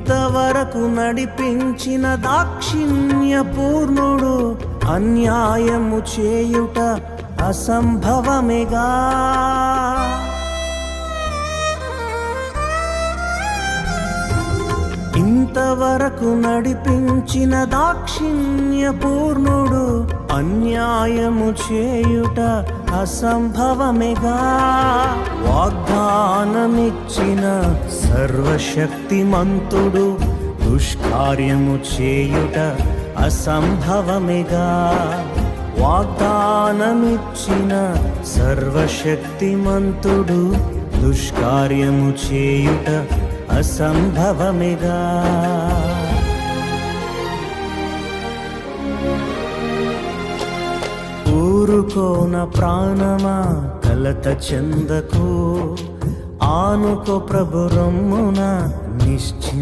ఇంతవరకు నడిపించిన దాక్షిణ్య పూర్ణుడు అన్యాయము చేయుట అసంభవమేగా. ఇంతవరకు నడిపించిన దాక్షిణ్య పూర్ణుడు అన్యాయము చేయుట అసంభవమేగా. వాగ్దానమిచ్చిన సర్వశక్తిమంతుడు దుష్కార్యము చేయుట అసంభవమేగా. వాగ్దానమిచ్చిన సర్వశక్తిమంతుడు దుష్కార్యము చేయుట అసంభవమేగా. ఊరుకోన ప్రాణమా కలత చెందకు, ఆనుకో ప్రభు రొమ్మున నిశ్చి